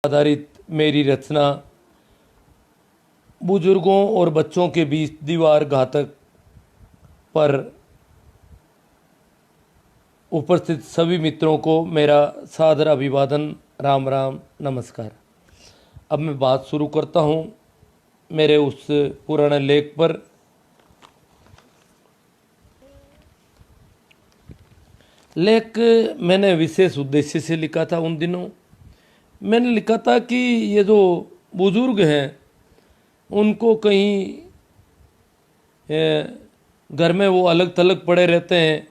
आधारित मेरी रचना बुजुर्गों और बच्चों के बीच दीवार घातक पर उपस्थित सभी मित्रों को मेरा सादर अभिवादन। राम राम, नमस्कार। अब मैं बात शुरू करता हूँ मेरे उस पुराने लेख पर। लेख मैंने विशेष उद्देश्य से लिखा था। उन दिनों मैंने लिखा था कि ये जो बुजुर्ग हैं उनको कहीं घर में वो अलग थलग पड़े रहते हैं,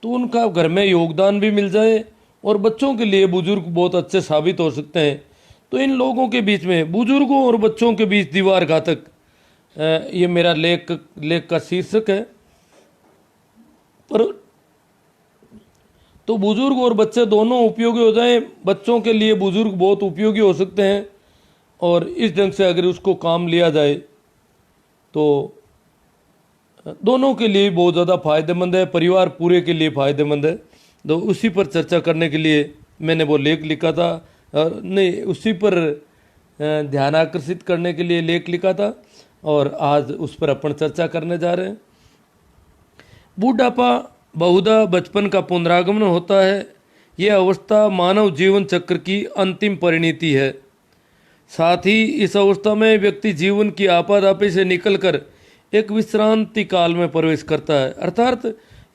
तो उनका घर में योगदान भी मिल जाए और बच्चों के लिए बुजुर्ग बहुत अच्छे साबित हो सकते हैं। तो इन लोगों के बीच में, बुजुर्गों और बच्चों के बीच दीवार घातक, ये मेरा लेख का शीर्षक है। पर तो बुजुर्ग और बच्चे दोनों उपयोगी हो जाएं। बच्चों के लिए बुजुर्ग बहुत उपयोगी हो सकते हैं और इस ढंग से अगर उसको काम लिया जाए तो दोनों के लिए बहुत ज़्यादा फायदेमंद है, परिवार पूरे के लिए फायदेमंद है। तो उसी पर चर्चा करने के लिए मैंने वो लेख लिखा था, नहीं उसी पर ध्यान आकर्षित करने के लिए लेख लिखा था और आज उस पर अपन चर्चा करने जा रहे हैं। बूढ़ापा बहुधा बचपन का पुनरागमन होता है। यह अवस्था मानव जीवन चक्र की अंतिम परिणति है। साथ ही इस अवस्था में व्यक्ति जीवन की आपाधापी से निकलकर एक विश्रांति काल में प्रवेश करता है, अर्थात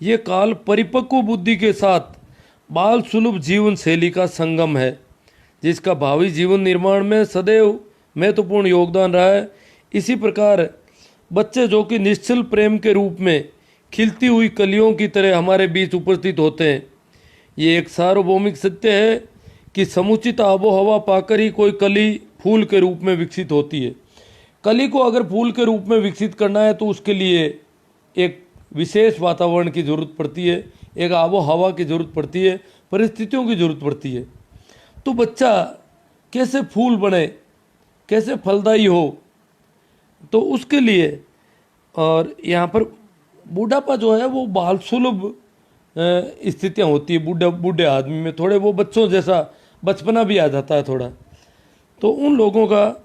ये काल परिपक्व बुद्धि के साथ बाल सुलभ जीवन शैली का संगम है, जिसका भावी जीवन निर्माण में सदैव महत्वपूर्ण योगदान रहा है। इसी प्रकार बच्चे जो कि निश्चल प्रेम के रूप में खिलती हुई कलियों की तरह हमारे बीच उपस्थित होते हैं। ये एक सार्वभौमिक सत्य है कि समुचित आबो हवा पाकर ही कोई कली फूल के रूप में विकसित होती है। कली को अगर फूल के रूप में विकसित करना है तो उसके लिए एक विशेष वातावरण की जरूरत पड़ती है, एक आबो हवा की जरूरत पड़ती है, परिस्थितियों की जरूरत पड़ती है। तो बच्चा कैसे फूल बने, कैसे फलदायी हो, तो उसके लिए, और यहाँ पर बूढ़ापा जो है वो बाल सुलभ स्थितियाँ होती है। बूढ़े आदमी में थोड़े वो बच्चों जैसा बचपना भी आ जाता है थोड़ा। तो उन लोगों का,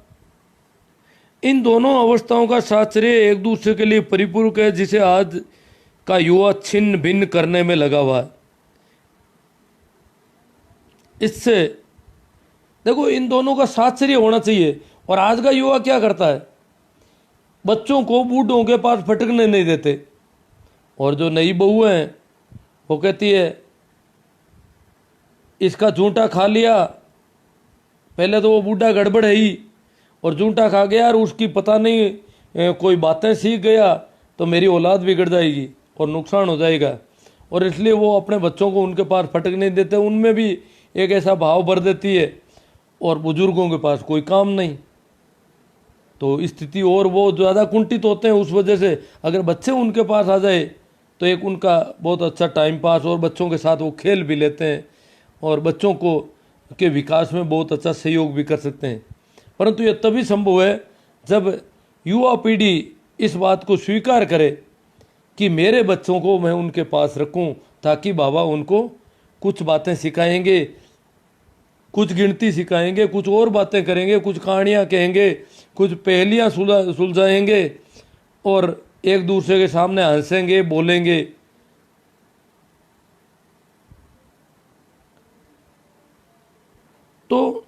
इन दोनों अवस्थाओं का साहचर्य एक दूसरे के लिए परिपूरक है, जिसे आज का युवा छिन्न भिन्न करने में लगा हुआ है। इससे देखो, इन दोनों का साहचर्य होना चाहिए। और आज का युवा क्या करता है, बच्चों को बूढ़ों के पास फटकने नहीं देते। और जो नई बहू हैं वो कहती है इसका जूठा खा लिया, पहले तो वो बूढ़ा गड़बड़ है ही, और जूठा खा गया और उसकी पता नहीं कोई बातें सीख गया तो मेरी औलाद बिगड़ जाएगी और नुकसान हो जाएगा। और इसलिए वो अपने बच्चों को उनके पास फटक नहीं देते। उनमें भी एक ऐसा भाव भर देती है और बुजुर्गों के पास कोई काम नहीं, तो स्थिति और वो ज़्यादा कुंठित होते हैं उस वजह से। अगर बच्चे उनके पास आ जाए तो एक उनका बहुत अच्छा टाइम पास, और बच्चों के साथ वो खेल भी लेते हैं और बच्चों को के विकास में बहुत अच्छा सहयोग भी कर सकते हैं। परंतु यह तभी संभव है जब युवा पीढ़ी इस बात को स्वीकार करे कि मेरे बच्चों को मैं उनके पास रखूं, ताकि बाबा उनको कुछ बातें सिखाएंगे, कुछ गिनती सिखाएंगे, कुछ और बातें करेंगे, कुछ कहानियाँ कहेंगे, कुछ पहेलियाँ सुलझाएंगे और एक दूसरे के सामने हंसेंगे, बोलेंगे। तो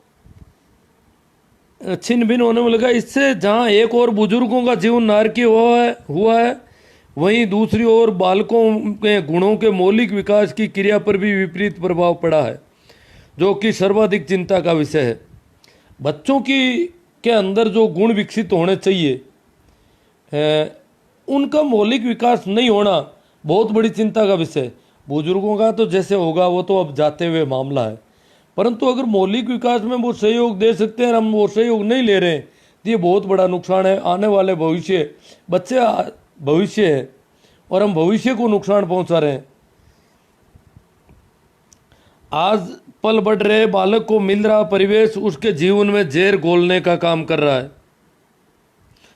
छिन्न भिन्न होने में लगा। इससे जहाँ एक और बुजुर्गों का जीवन नारकीय हुआ है वहीं दूसरी ओर बालकों के गुणों के मौलिक विकास की क्रिया पर भी विपरीत प्रभाव पड़ा है, जो कि सर्वाधिक चिंता का विषय है। बच्चों के अंदर जो गुण विकसित होने चाहिए, उनका मौलिक विकास नहीं होना बहुत बड़ी चिंता का विषय है। बुजुर्गों का तो जैसे होगा वो तो अब जाते हुए मामला है, परंतु अगर मौलिक विकास में वो सहयोग दे सकते हैं और हम वो सहयोग नहीं ले रहे हैं तो ये बहुत बड़ा नुकसान है। आने वाले भविष्य, बच्चे भविष्य है और हम भविष्य को नुकसान पहुंचा रहे हैं। आज पल बढ़ रहे बालक को मिल रहा परिवेश उसके जीवन में जहर घोलने का काम कर रहा है।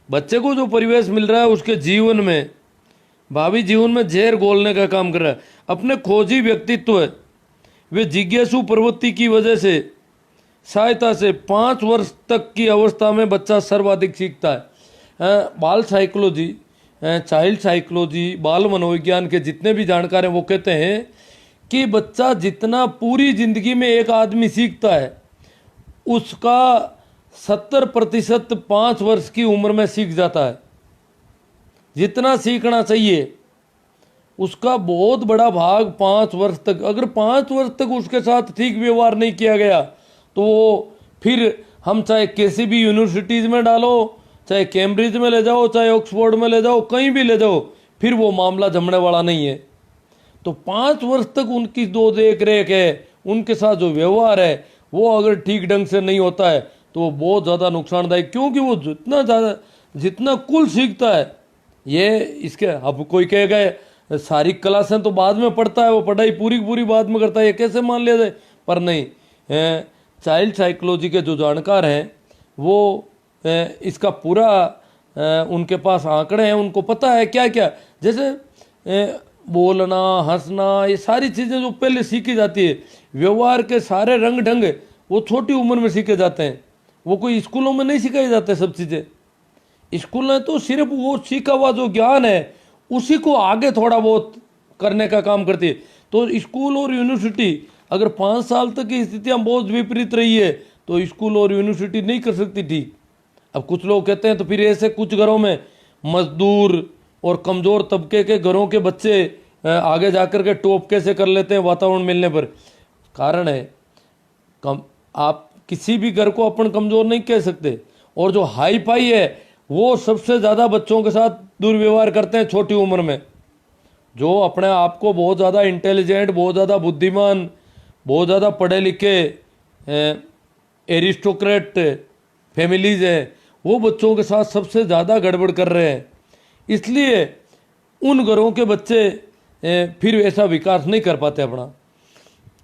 बच्चे को जो परिवेश मिल रहा है उसके जीवन में, भावी जीवन में जहर घोलने का काम कर रहा है। अपने खोजी व्यक्तित्व वे जिज्ञासु प्रवृत्ति की वजह से सहायता से 5 वर्ष तक की अवस्था में बच्चा सर्वाधिक सीखता है। बाल साइकोलॉजी, चाइल्ड साइकोलॉजी, बाल मनोविज्ञान के जितने भी जानकार हैं वो कहते हैं कि बच्चा जितना पूरी जिंदगी में एक आदमी सीखता है उसका 70% 5 वर्ष की उम्र में सीख जाता है। जितना सीखना चाहिए उसका बहुत बड़ा भाग 5 वर्ष तक, अगर 5 वर्ष तक उसके साथ ठीक व्यवहार नहीं किया गया तो वो फिर हम चाहे किसी भी यूनिवर्सिटीज़ में डालो, चाहे कैम्ब्रिज में ले जाओ, चाहे ऑक्सफोर्ड में ले जाओ, कहीं भी ले जाओ, फिर वो मामला जमने वाला नहीं है। तो 5 वर्ष तक उनकी जो देख रेख है, उनके साथ जो व्यवहार है, वो अगर ठीक ढंग से नहीं होता है तो वो बहुत ज़्यादा नुकसानदायक, क्योंकि वो जितना कुल सीखता है, ये इसके अब कोई कहेगा सारी क्लासें तो बाद में पढ़ता है, वो पढ़ाई पूरी पूरी बाद में करता है, ये कैसे मान लिया जाए? पर नहीं, चाइल्ड साइकोलॉजी के जो जानकार हैं वो इसका पूरा उनके पास आंकड़े हैं, उनको पता है क्या क्या, जैसे बोलना, हंसना, ये सारी चीज़ें जो पहले सीखी जाती है, व्यवहार के सारे रंग ढंग वो छोटी उम्र में सीखे जाते हैं। वो कोई स्कूलों में नहीं सिखाई जाते सब चीज़ें। स्कूल में तो सिर्फ वो सीखा हुआ जो ज्ञान है उसी को आगे थोड़ा बहुत करने का काम करती है। तो स्कूल और यूनिवर्सिटी अगर 5 साल तक की स्थितियाँ बहुत विपरीत रही है तो स्कूल और यूनिवर्सिटी नहीं कर सकती ठीक। अब कुछ लोग कहते हैं तो फिर ऐसे कुछ घरों में मजदूर और कमज़ोर तबके के घरों के बच्चे आगे जाकर के टॉप कैसे कर लेते हैं वातावरण मिलने पर। कारण है आप किसी भी घर को अपन कमज़ोर नहीं कह सकते, और जो हाई फाई है वो सबसे ज़्यादा बच्चों के साथ दुर्व्यवहार करते हैं छोटी उम्र में। जो अपने आप को बहुत ज़्यादा इंटेलिजेंट, बहुत ज़्यादा बुद्धिमान, बहुत ज़्यादा पढ़े लिखे एरिस्टोक्रेट फैमिलीज हैं, वो बच्चों के साथ सबसे ज़्यादा गड़बड़ कर रहे हैं। इसलिए उन घरों के बच्चे फिर ऐसा विकास नहीं कर पाते अपना।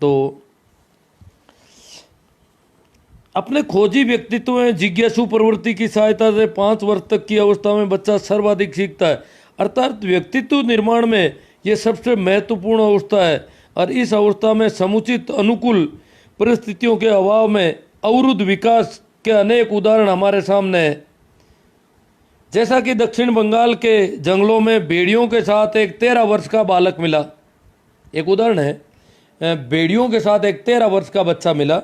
तो अपने खोजी व्यक्तित्व में जिज्ञासु प्रवृत्ति की सहायता से 5 वर्ष तक की अवस्था में बच्चा सर्वाधिक सीखता है। अर्थात व्यक्तित्व निर्माण में ये सबसे महत्वपूर्ण अवस्था है, और इस अवस्था में समुचित अनुकूल परिस्थितियों के अभाव में अवरुद्ध विकास के अनेक उदाहरण हमारे सामने हैं। जैसा कि दक्षिण बंगाल के जंगलों में भेड़ियों के साथ एक 13 वर्ष का बालक मिला, एक उदाहरण है, भेड़ियों के साथ एक 13 वर्ष का बच्चा मिला।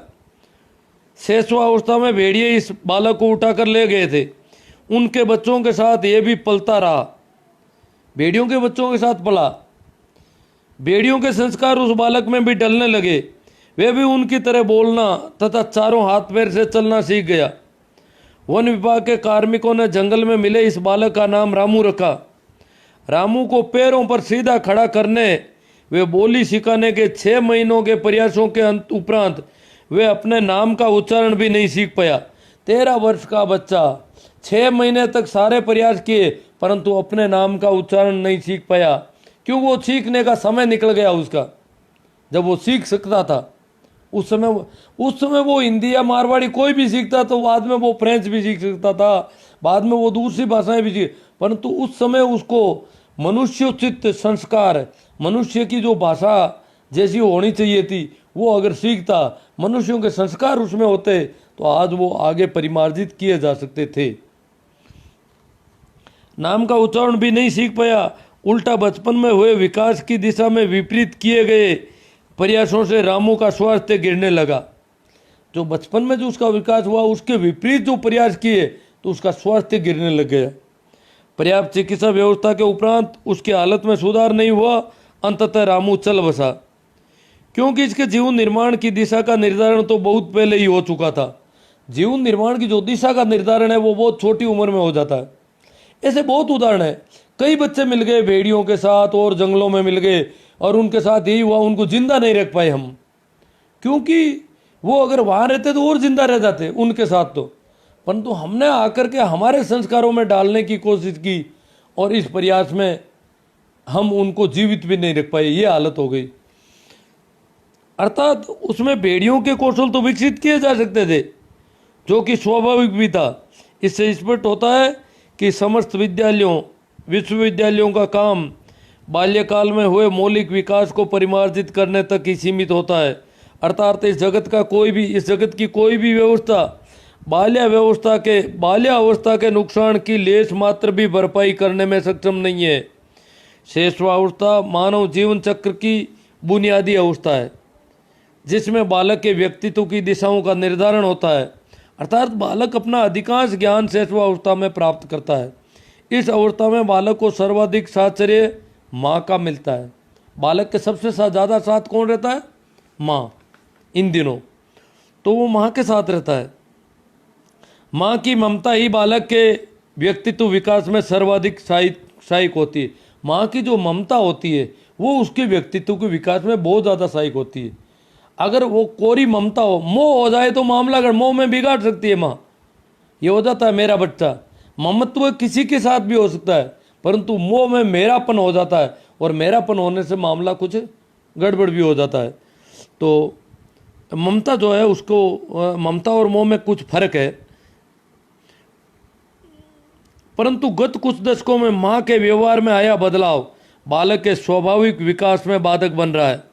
शेषवा अवस्था में भेड़िए इस बालक को उठाकर ले गए थे, उनके बच्चों के साथ ये भी पलता रहा, भेड़ियों के बच्चों के साथ पला। भेड़ियों के संस्कार उस बालक में भी डलने लगे, वे भी उनकी तरह बोलना तथा चारों हाथ पैर से चलना सीख गया। वन विभाग के कार्मिकों ने जंगल में मिले इस बालक का नाम रामू रखा। रामू को पैरों पर सीधा खड़ा करने वे बोली सिखाने के 6 महीनों के प्रयासों के उपरांत वे अपने नाम का उच्चारण भी नहीं सीख पाया। 13 वर्ष का बच्चा 6 महीने तक सारे प्रयास किए परंतु अपने नाम का उच्चारण नहीं सीख पाया, क्यों? वो सीखने का समय निकल गया उसका, जब वो सीख सकता था। उस समय वो हिंदी या मारवाड़ी कोई भी सीखता तो बाद में वो फ्रेंच भी सीख सकता था, बाद में वो दूसरी भाषाएं भी सीख, परंतु उस समय उसको मनुष्योचित संस्कार, मनुष्य की जो भाषा जैसी होनी चाहिए थी वो अगर सीखता, मनुष्यों के संस्कार उसमें होते तो आज वो आगे परिमार्जित किए जा सकते थे। नाम का उच्चारण भी नहीं सीख पाया, उल्टा बचपन में हुए विकास की दिशा में विपरीत किए गए प्रयासों से रामू का स्वास्थ्य गिरने लगा। जो बचपन में जो उसका विकास हुआ उसके विपरीत जो प्रयास किए तो उसका स्वास्थ्य गिरने लग गया। पर्याप्त चिकित्सा व्यवस्था के उपरांत उसकी हालत में सुधार नहीं हुआ, अंततः रामू चल बसा, क्योंकि इसके जीवन निर्माण की दिशा का निर्धारण तो बहुत पहले ही हो चुका था। जीवन निर्माण की जो दिशा का निर्धारण है वो बहुत छोटी उम्र में हो जाता है। ऐसे बहुत उदाहरण है, कई बच्चे मिल गए भेड़ियों के साथ और जंगलों में मिल गए और उनके साथ यही हुआ, उनको जिंदा नहीं रख पाए हम, क्योंकि वो अगर वहाँ रहते तो और जिंदा रह जाते उनके साथ तो, परंतु हमने आकर के हमारे संस्कारों में डालने की कोशिश की और इस प्रयास में हम उनको जीवित भी नहीं रख पाए, ये हालत हो गई। अर्थात उसमें भेड़ियों के कौशल तो विकसित किए जा सकते थे जो कि स्वाभाविक भी था। इससे स्पष्ट होता है कि समस्त विश्वविद्यालयों का काम बाल्यकाल में हुए मौलिक विकास को परिमार्जित करने तक ही सीमित होता है। अर्थात इस जगत की कोई भी व्यवस्था बाल्यावस्था के नुकसान की लेश मात्र भी भरपाई करने में सक्षम नहीं है। शैशवावस्था मानव जीवन चक्र की बुनियादी अवस्था है, जिसमें बालक के व्यक्तित्व की दिशाओं का निर्धारण होता है। अर्थात बालक अपना अधिकांश ज्ञान शैशवावस्था में प्राप्त करता है। इस अवस्था में बालक को सर्वाधिक साहचर्य माँ का मिलता है। बालक के सबसे ज़्यादा साथ कौन रहता है? माँ। इन दिनों तो वो माँ के साथ रहता है। माँ की ममता ही बालक के व्यक्तित्व विकास में सर्वाधिक सहायक होती है। माँ की जो ममता होती है वो उसके व्यक्तित्व के विकास में बहुत ज़्यादा सहायक होती है। अगर वो कोरी ममता हो, मोह हो जाए तो मामला अगर मोह में बिगाड़ सकती है माँ। ये हो जाता है मेरा बच्चा। ममत्व किसी के साथ भी हो सकता है, परंतु मोह में मेरापन हो जाता है, और मेरापन होने से मामला कुछ गड़बड़ भी हो जाता है। तो ममता जो है उसको, ममता और मोह में कुछ फर्क है। परंतु गत कुछ दशकों में माँ के व्यवहार में आया बदलाव बालक के स्वाभाविक विकास में बाधक बन रहा है।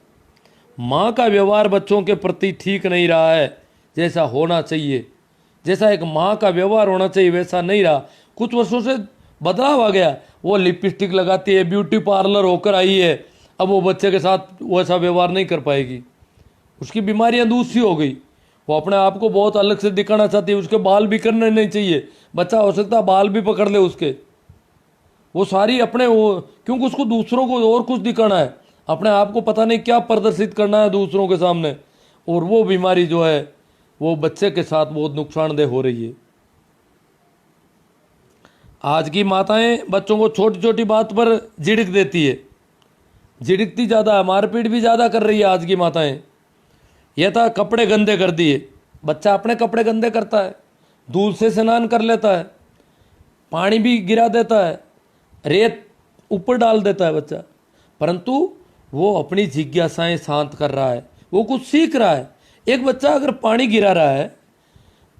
माँ का व्यवहार बच्चों के प्रति ठीक नहीं रहा है जैसा होना चाहिए। जैसा एक माँ का व्यवहार होना चाहिए वैसा नहीं रहा। कुछ वर्षों से बदलाव आ गया। वो लिपस्टिक लगाती है, ब्यूटी पार्लर होकर आई है, अब वो बच्चे के साथ वैसा व्यवहार नहीं कर पाएगी। उसकी बीमारियां दूसरी हो गई। वो अपने आप को बहुत अलग से दिखाना चाहती है। उसके बाल भी करने नहीं चाहिए। बच्चा हो सकता है बाल भी पकड़ ले उसके, वो सारी अपने वो, क्योंकि उसको दूसरों को और कुछ दिखाना है, अपने आप को पता नहीं क्या प्रदर्शित करना है दूसरों के सामने। और वो बीमारी जो है वो बच्चे के साथ बहुत नुकसानदेह हो रही है। आज की माताएं बच्चों को छोटी छोटी बात पर झिड़क देती है, झिड़कती ज़्यादा है, मारपीट भी ज़्यादा कर रही है आज की माताएं। यह था कपड़े गंदे कर दिए, बच्चा अपने कपड़े गंदे करता है, धूल से स्नान कर लेता है, पानी भी गिरा देता है, रेत ऊपर डाल देता है बच्चा, परंतु वो अपनी जिज्ञासाएं शांत कर रहा है, वो कुछ सीख रहा है। एक बच्चा अगर पानी गिरा रहा है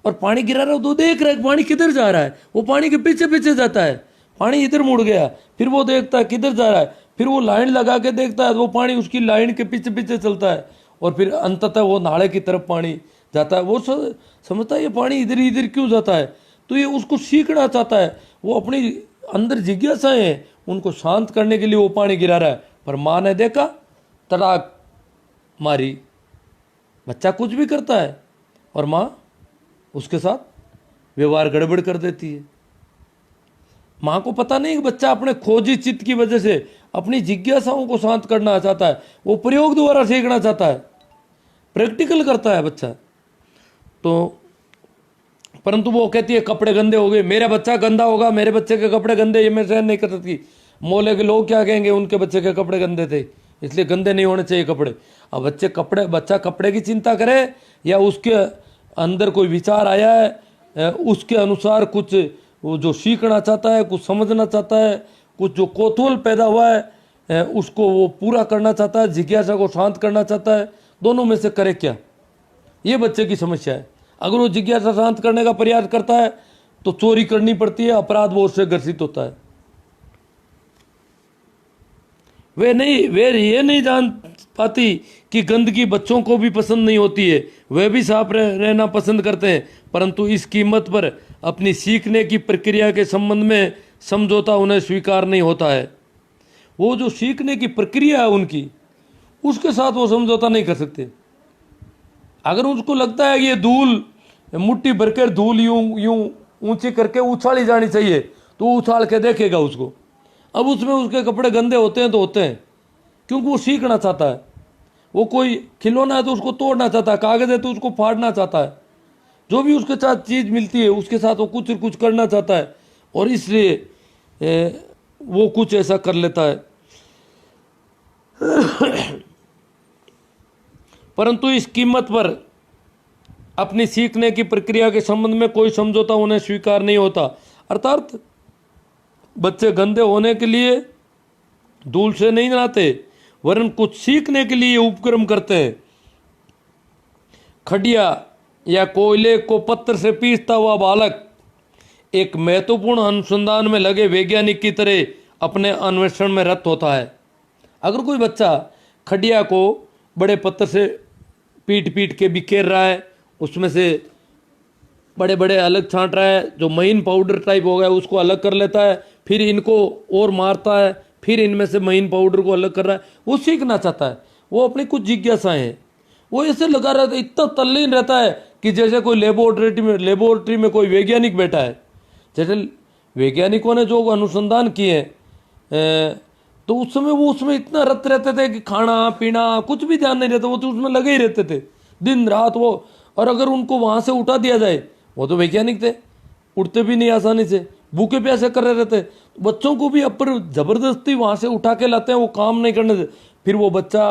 और पानी गिरा रहा है तो देख रहा है पानी किधर जा रहा है, वो पानी के पीछे पीछे जाता है, पानी इधर मुड़ गया, फिर वो देखता है किधर जा रहा है, फिर वो लाइन लगा के देखता है, वो पानी उसकी लाइन के पीछे पीछे चलता है, और फिर अंततः वो नाले की तरफ पानी जाता है। वो समझता है ये पानी इधर इधर क्यों जाता है, तो ये उसको सीखना चाहता है। वो अपनी अंदर जिज्ञासाएं हैं, उनको शांत करने के लिए वो पानी गिरा रहा है। पर माँ ने देखा, तड़ाक मारी, बच्चा कुछ भी करता है और माँ उसके साथ व्यवहार गड़बड़ कर देती है। माँ को पता नहीं कि बच्चा अपने खोजी चित्त की वजह से अपनी जिज्ञासाओं को शांत करना चाहता है, वो प्रयोग द्वारा सीखना चाहता है, प्रैक्टिकल करता है बच्चा। तो परंतु वो कहती है कपड़े गंदे हो गए, मेरा बच्चा गंदा होगा, मेरे बच्चे के कपड़े गंदे, ये मैं सहन नहीं कर सकती। मोहल्ले के लोग क्या कहेंगे, उनके बच्चे के कपड़े गंदे थे, इसलिए गंदे नहीं होने चाहिए कपड़े। अब बच्चा कपड़े की चिंता करे या उसके अंदर कोई विचार आया है, उसके अनुसार कुछ वो जो सीखना चाहता है, कुछ समझना चाहता है, कुछ जो कौतूहल पैदा हुआ है उसको वो पूरा करना चाहता है, जिज्ञासा को शांत करना चाहता है, दोनों में से करे क्या, ये बच्चे की समस्या है। अगर वो जिज्ञासा शांत करने का प्रयास करता है तो चोरी करनी पड़ती है, अपराध वो उससे ग्रसित होता है। वे ये नहीं जान पाती कि गंदगी बच्चों को भी पसंद नहीं होती है, वे भी साफ रहना पसंद करते हैं, परंतु इस कीमत पर अपनी सीखने की प्रक्रिया के संबंध में समझौता उन्हें स्वीकार नहीं होता है। वो जो सीखने की प्रक्रिया है उनकी, उसके साथ वो समझौता नहीं कर सकते। अगर उसको लगता है कि ये धूल, मुट्ठी भरकर धूल यूं यूं ऊंची करके उछाली जानी चाहिए, तो उछाल के देखेगा उसको। अब उसमें उसके कपड़े गंदे होते हैं तो होते हैं, क्योंकि वो सीखना चाहता है। वो कोई खिलौना है तो उसको तोड़ना चाहता है, कागज है तो उसको फाड़ना चाहता है, जो भी उसके साथ चीज़ मिलती है उसके साथ वो कुछ करना चाहता है, और इसलिए वो कुछ ऐसा कर लेता है। परंतु इस कीमत पर अपनी सीखने की प्रक्रिया के संबंध में कोई समझौता उन्हें स्वीकार नहीं होता। अर्थात बच्चे गंदे होने के लिए धूल से नहीं नहाते, वरन कुछ सीखने के लिए उपक्रम करते हैं। खड़िया या कोयले को पत्थर से पीसता हुआ बालक एक महत्वपूर्ण अनुसंधान में लगे वैज्ञानिक की तरह अपने अन्वेषण में रत होता है। अगर कोई बच्चा खड़िया को बड़े पत्थर से पीट पीट के बिखेर रहा है, उसमें से बड़े बड़े अलग छांट रहा है, जो महीन पाउडर टाइप हो गया उसको अलग कर लेता है, फिर इनको और मारता है, फिर इनमें से महीन पाउडर को अलग कर रहा है। वो सीखना चाहता है, वो अपनी कुछ जिज्ञासाएं हैं, वो ऐसे लगा रहता है, इतना तल्लीन रहता है कि जैसे कोई लेबोरेटरी में कोई वैज्ञानिक बैठा है। जैसे वैज्ञानिकों ने जो अनुसंधान किए तो उस समय वो उसमें इतना रत रहते थे कि खाना पीना कुछ भी ध्यान नहीं रहता, वो तो उसमें लगे ही रहते थे दिन रात वो। और अगर उनको वहाँ से उठा दिया जाए, वो तो वैज्ञानिक थे, उठते भी नहीं आसानी से, भूखे प्यासे कर रहे रहते। बच्चों को भी अब पर जबरदस्ती वहाँ से उठा के लाते हैं, वो काम नहीं करने देते। फिर वो बच्चा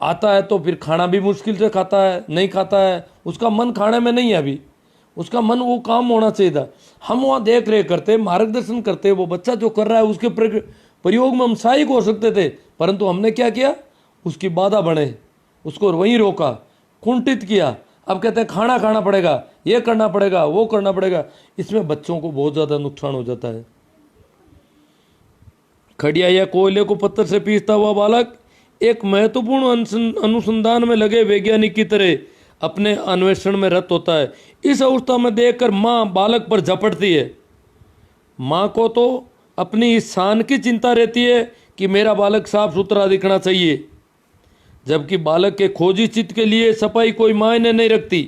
आता है तो फिर खाना भी मुश्किल से खाता है, नहीं खाता है, उसका मन खाने में नहीं है, अभी उसका मन वो काम होना चाहिए था। हम वहाँ देख रेख करते, मार्गदर्शन करते, वो बच्चा जो कर रहा है उसके प्रयोग में हम सहायक हो सकते थे, परंतु हमने क्या किया, उसकी बाधा बने, उसको वहीं रोका, कुंठित किया। अब कहते हैं खाना खाना पड़ेगा, ये करना पड़ेगा, वो करना पड़ेगा। इसमें बच्चों को बहुत ज़्यादा नुकसान हो जाता है। खड़िया या कोयले को पत्थर से पीसता हुआ बालक एक महत्वपूर्ण अनुसंधान में लगे वैज्ञानिक की तरह अपने अन्वेषण में रत होता है। इस अवस्था में देखकर माँ बालक पर झपटती है। माँ को तो अपनी इस शान की चिंता रहती है कि मेरा बालक साफ सुथरा दिखना चाहिए, जबकि बालक के खोजी चित्त के लिए सफाई कोई मायने नहीं रखती।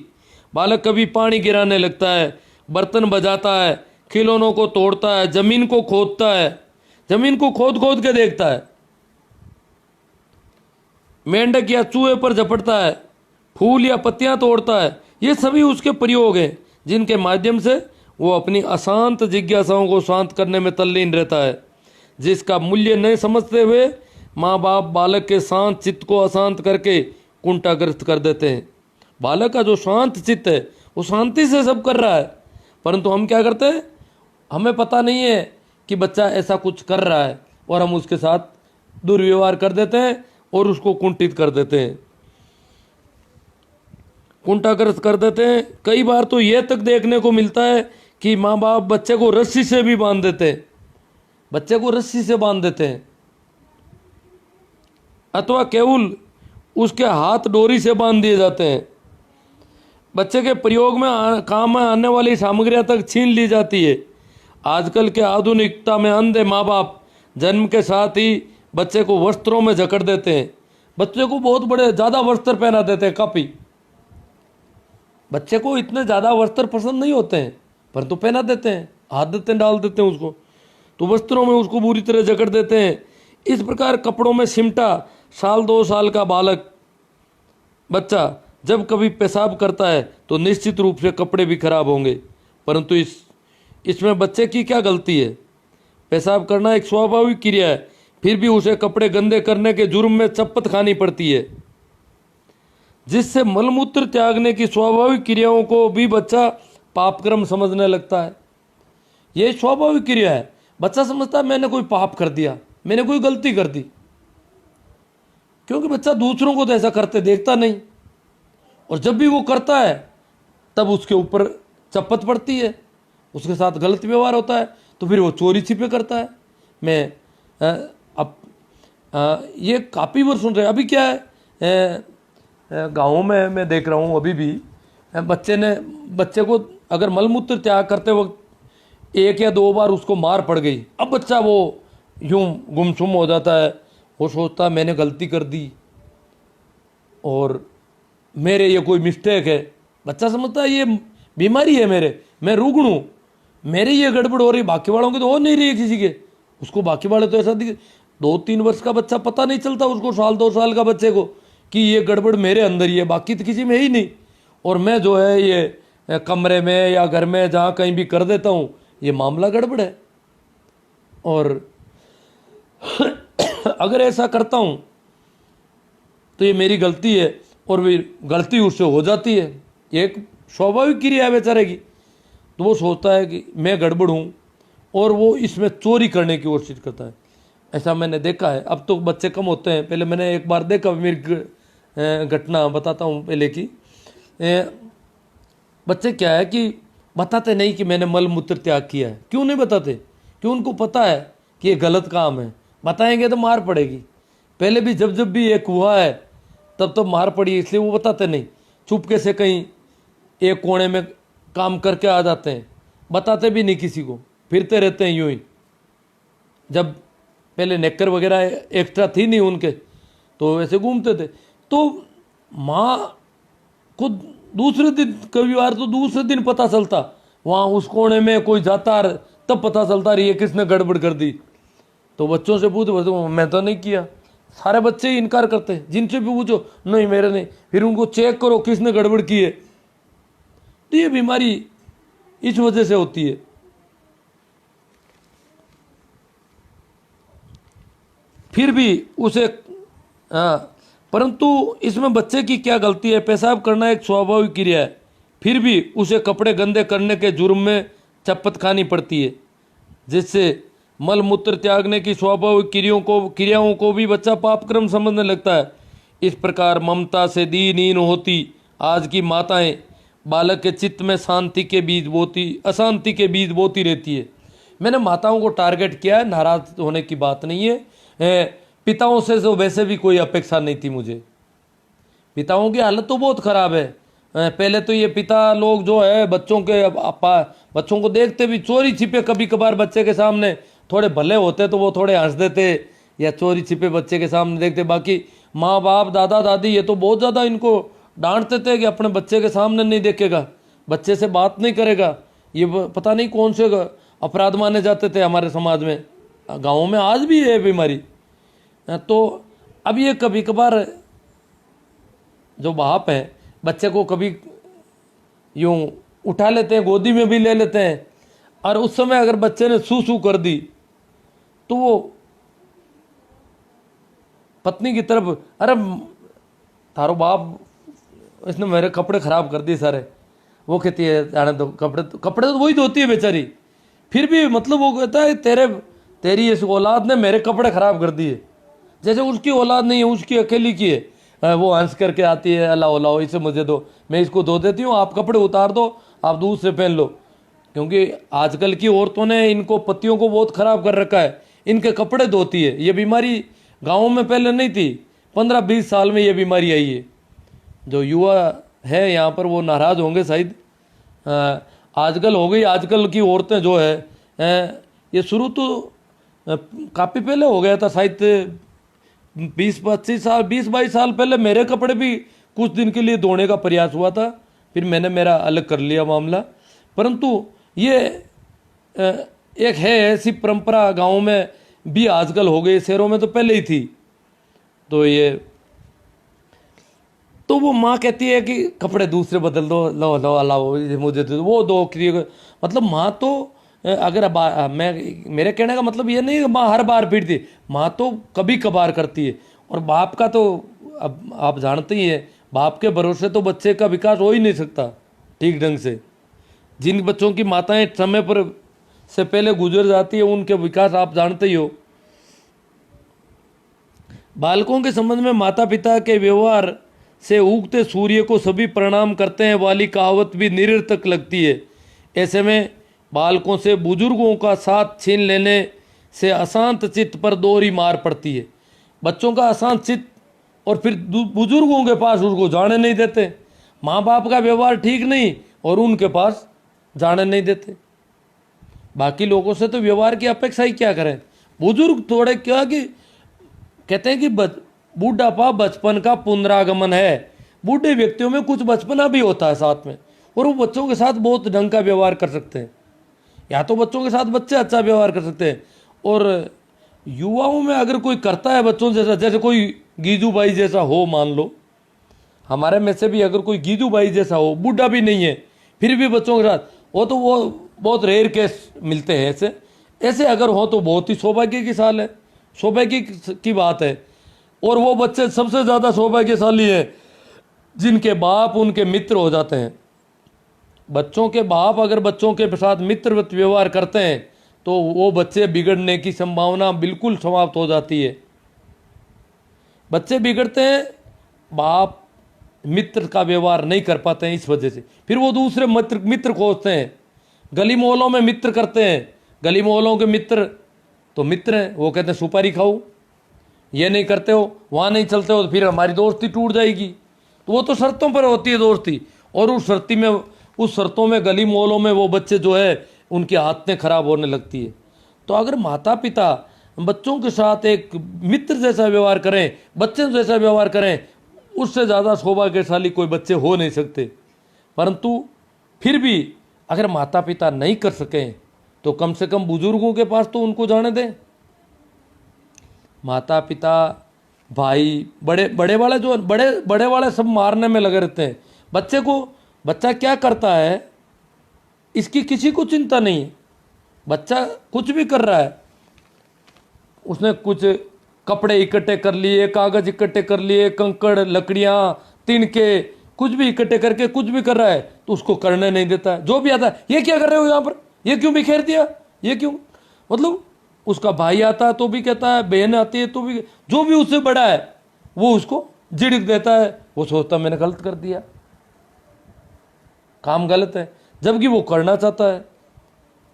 बालक कभी पानी गिराने लगता है, बर्तन बजाता है, खिलौनों को तोड़ता है, जमीन को खोदता है, जमीन को खोद खोद के देखता है, मेंढक या चूहे पर झपटता है, फूल या पत्तियां तोड़ता है। ये सभी उसके प्रयोग हैं जिनके माध्यम से वो अपनी अशांत जिज्ञासाओं को शांत करने में तल्लीन रहता है, जिसका मूल्य नहीं समझते हुए माँ बाप बालक के शांत चित्त को अशांत करके कुंठाग्रस्त कर देते हैं। बालक का जो शांत चित्त है वो शांति से सब कर रहा है, परंतु हम क्या करते हैं, हमें पता नहीं है कि बच्चा ऐसा कुछ कर रहा है और हम उसके साथ दुर्व्यवहार कर देते हैं और उसको कुंठित कर देते हैं, कुंठाग्रस्त कर देते हैं। कई बार तो यह तक देखने को मिलता है कि माँ बाप बच्चे को रस्सी से भी बांध देते हैं, बच्चे को रस्सी से बांध देते हैं, अथवा केवल उसके हाथ डोरी से बांध दिए जाते हैं। बच्चे के प्रयोग में काम में आने वाली सामग्रियां तक छीन ली जाती है। आजकल के आधुनिकता में अंधे माँ बाप जन्म के साथ ही बच्चे को वस्त्रों में जकड़ देते हैं, बच्चे को बहुत बड़े ज़्यादा वस्त्र पहना देते हैं, काफ़ी। बच्चे को इतने ज़्यादा वस्त्र पसंद नहीं होते हैं, परंतु पहना देते हैं, आदतें डाल देते हैं उसको, तो वस्त्रों में उसको बुरी तरह जकड़ देते हैं। इस प्रकार कपड़ों में सिमटा 1-2 साल का बालक बच्चा जब कभी पेशाब करता है तो निश्चित रूप से कपड़े भी खराब होंगे, परंतु इसमें बच्चे की क्या गलती है। पेशाब करना एक स्वाभाविक क्रिया है, फिर भी उसे कपड़े गंदे करने के जुर्म में चप्पत खानी पड़ती है, जिससे मलमूत्र त्यागने की स्वाभाविक क्रियाओं को भी बच्चा पापक्रम समझने लगता है। यह स्वाभाविक क्रिया है, बच्चा समझता है मैंने कोई पाप कर दिया, मैंने कोई गलती कर दी, क्योंकि बच्चा दूसरों को तो ऐसा करते देखता नहीं, और जब भी वो करता है तब उसके ऊपर चप्पत पड़ती है, उसके साथ गलत व्यवहार होता है, तो फिर वो चोरी छिपे करता है। मैं अब ये काफ़ी बार सुन रहे, अभी क्या है गाँव में मैं देख रहा हूँ, अभी भी बच्चे को अगर मलमूत्र त्याग करते वक्त 1 या 2 बार उसको मार पड़ गई, अब बच्चा वो यूं गुमसुम हो जाता है, वो सोचता है मैंने गलती कर दी और मेरे ये कोई मिस्टेक है। बच्चा समझता है ये बीमारी है, मैं रुग्ण हूँ, मेरे ये गड़बड़ हो रही, बाकी वालों की तो हो नहीं रही है किसी के, उसको बाकी वाले तो ऐसा 2-3 वर्ष का बच्चा पता नहीं चलता उसको, 1-2 साल का बच्चे को, कि ये गड़बड़ मेरे अंदर ही है, बाकी तो किसी में ही नहीं, और मैं जो है ये कमरे में या घर में जहाँ कहीं भी कर देता हूँ, ये मामला गड़बड़ है। और अगर ऐसा करता हूँ तो ये मेरी गलती है, और भी गलती उससे हो जाती है, ये एक स्वाभाविक क्रिया है बेचारे की। तो वो सोचता है कि मैं गड़बड़ हूँ और वो इसमें चोरी करने की कोशिश करता है। ऐसा मैंने देखा है, अब तो बच्चे कम होते हैं, पहले मैंने एक बार देखा, मेरी घटना बताता हूँ पहले की। बच्चे क्या है कि बताते नहीं कि मैंने मल मूत्र त्याग किया है। क्यों नहीं बताते? क्यों? उनको पता है कि ये गलत काम है, बताएंगे तो मार पड़ेगी। पहले भी जब भी एक हुआ है तब तो मार पड़ी, इसलिए वो बताते नहीं, चुपके से कहीं एक कोने में काम करके आ जाते हैं, बताते भी नहीं किसी को, फिरते रहते हैं यूं ही। जब पहले नेकर वगैरह एक्स्ट्रा थी नहीं उनके, तो वैसे घूमते थे। तो माँ को दूसरे दिन, कभी बार तो दूसरे दिन पता चलता, वहाँ उस कोने में कोई जाता, तब पता चलता रही है किसने गड़बड़ कर दी। तो बच्चों से पूछो, मैं तो नहीं किया। सारे बच्चे ही इनकार करते हैं, जिनसे भी पूछो नहीं मेरे नहीं, फिर उनको चेक करो किसने गड़बड़ की है। तो ये बीमारी इस वजह से होती है। फिर भी उसे परंतु इसमें बच्चे की क्या गलती है? पेशाब करना एक स्वाभाविक क्रिया है, फिर भी उसे कपड़े गंदे करने के जुर्म में चप्पत खानी पड़ती है, जिससे मल मूत्र त्यागने की स्वाभाविक क्रियाओं को भी बच्चा पापक्रम समझने लगता है। इस प्रकार ममता से दीनहीन होती आज की माताएं बालक के चित्त में अशांति के बीज बोती रहती है। मैंने माताओं को टारगेट किया है, नाराज होने की बात नहीं है। पिताओं से तो वैसे भी कोई अपेक्षा नहीं थी मुझे। पिताओं की हालत तो बहुत ख़राब है। पहले तो ये पिता लोग जो है बच्चों को देखते भी चोरी छिपे, कभी कभार बच्चे के सामने थोड़े भले होते तो वो थोड़े हंस देते या चोरी छिपे बच्चे के सामने देखते। बाकी माँ बाप दादा दादी ये तो बहुत ज़्यादा इनको डांटते थे कि अपने बच्चे के सामने नहीं देखेगा, बच्चे से बात नहीं करेगा। ये पता नहीं कौन से अपराध माने जाते थे हमारे समाज में। गाँव में आज भी है बीमारी। तो अब ये कभी कभार जो बाप है बच्चे को कभी यूं उठा लेते हैं, गोदी में भी ले लेते हैं, और उस समय अगर बच्चे ने सू कर दी तो वो पत्नी की तरफ, अरे थारो बाप इसने मेरे कपड़े खराब कर दिए सारे। वो कहती है जाने दो, कपड़े तो वही धोती है बेचारी, फिर भी मतलब वो कहता है तेरी इस औलाद ने मेरे कपड़े खराब कर दिए, जैसे उसकी औलाद नहीं है, उसकी अकेली की है। वो हंस करके आती है, अल्लाह लाओ इसे मुझे दो, मैं इसको धो देती हूँ, आप कपड़े उतार दो, आप दूसरे पहन लो। क्योंकि आजकल की औरतों ने इनको पतियों को बहुत ख़राब कर रखा है, इनके कपड़े धोती है। ये बीमारी गाँव में पहले नहीं थी, 15-20 साल में ये बीमारी आई है। जो युवा है यहाँ पर वो नाराज़ होंगे शायद, आजकल हो गई। आजकल की औरतें जो है ये शुरू तो काफ़ी पहले हो गया था शायद, 20-22 साल पहले मेरे कपड़े भी कुछ दिन के लिए धोने का प्रयास हुआ था, फिर मैंने मेरा अलग कर लिया मामला। परंतु ये एक है ऐसी परंपरा, गाँव में भी आजकल हो गई, शहरों में तो पहले ही थी। तो वो माँ कहती है कि कपड़े दूसरे बदल दो, लो लो अलाओ मुझे दो, वो दो क्रिया। मतलब माँ तो अगर मेरे कहने का मतलब ये नहीं कि माँ हर बार पीटती, माँ तो कभी कभार करती है। और बाप का तो अब आप जानते ही हैं, बाप के भरोसे तो बच्चे का विकास हो ही नहीं सकता ठीक ढंग से। जिन बच्चों की माताएं समय पर से पहले गुजर जाती है उनके विकास आप जानते ही हो। बालकों के संबंध में माता पिता के व्यवहार से उगते सूर्य को सभी प्रणाम करते हैं वाली कहावत भी निरर्थक लगती है। ऐसे में बालकों से बुजुर्गों का साथ छीन लेने से अशांत चित्त पर दोहरी मार पड़ती है। बच्चों का अशांत चित्त और फिर बुजुर्गों के पास उसको जाने नहीं देते। माँ बाप का व्यवहार ठीक नहीं और उनके पास जाने नहीं देते। बाकी लोगों से तो व्यवहार की अपेक्षा ही क्या करें। बुजुर्ग थोड़े क्या कि कहते हैं कि बूढ़ापा बचपन का पुनरागमन है। बूढ़े व्यक्तियों में कुछ बचपना भी होता है साथ में, और वो बच्चों के साथ बहुत ढंग का व्यवहार कर सकते हैं। या तो बच्चों के साथ बच्चे अच्छा व्यवहार कर सकते हैं, और युवाओं में अगर कोई करता है बच्चों जैसा, जैसे कोई गीजू भाई जैसा हो, मान लो हमारे में से भी अगर कोई गीजू भाई जैसा हो, बूढ़ा भी नहीं है फिर भी बच्चों के साथ, वो बहुत रेयर केस मिलते हैं। ऐसे अगर हो तो बहुत ही सौभाग्य की साल है, सौभाग्य की बात है। और वो बच्चे सबसे ज़्यादा सौभाग्यशाली हैं जिनके बाप उनके मित्र हो जाते हैं। बच्चों के बाप अगर बच्चों के साथ मित्रवत व्यवहार करते हैं तो वो बच्चे बिगड़ने की संभावना बिल्कुल समाप्त हो जाती है। बच्चे बिगड़ते हैं, बाप मित्र का व्यवहार नहीं कर पाते हैं, इस वजह से फिर वो दूसरे मित्र खोजते हैं, गली मोहल्लों में मित्र करते हैं। गली मोहल्लों के मित्र तो मित्र हैं, वो कहते हैं सुपारी खाओ, ये नहीं करते हो, वहाँ नहीं चलते हो, तो फिर हमारी दोस्ती टूट जाएगी। तो वो तो शर्तों पर होती है दोस्ती, और उस शर्तों में गली मोहल्लों में वो बच्चे जो है उनकी आदतें खराब होने लगती है। तो अगर माता पिता बच्चों के साथ एक मित्र जैसा व्यवहार करें, बच्चे जैसा व्यवहार करें, उससे ज़्यादा सौभाग्यशाली कोई बच्चे हो नहीं सकते। परंतु फिर भी अगर माता पिता नहीं कर सकें तो कम से कम बुजुर्गों के पास तो उनको जाने दें। माता पिता, भाई, बड़े बड़े वाले जो बड़े वाले सब मारने में लगे रहते हैं बच्चे को। बच्चा क्या करता है इसकी किसी को चिंता नहीं है। बच्चा कुछ भी कर रहा है, उसने कुछ कपड़े इकट्ठे कर लिए, कागज इकट्ठे कर लिए, कंकड़, लकड़ियाँ, तिनके, कुछ भी इकट्ठे करके कुछ भी कर रहा है, तो उसको करने नहीं देता है। जो भी आता है, ये क्या कर रहे हो यहाँ पर, ये क्यों बिखेर दिया, ये क्यों, मतलब उसका भाई आता है तो भी कहता है, बहन आती है तो भी, जो भी उससे बड़ा है वो उसको झिड़क देता है। वो सोचता मैंने गलत कर दिया, काम गलत है, जबकि वो करना चाहता है।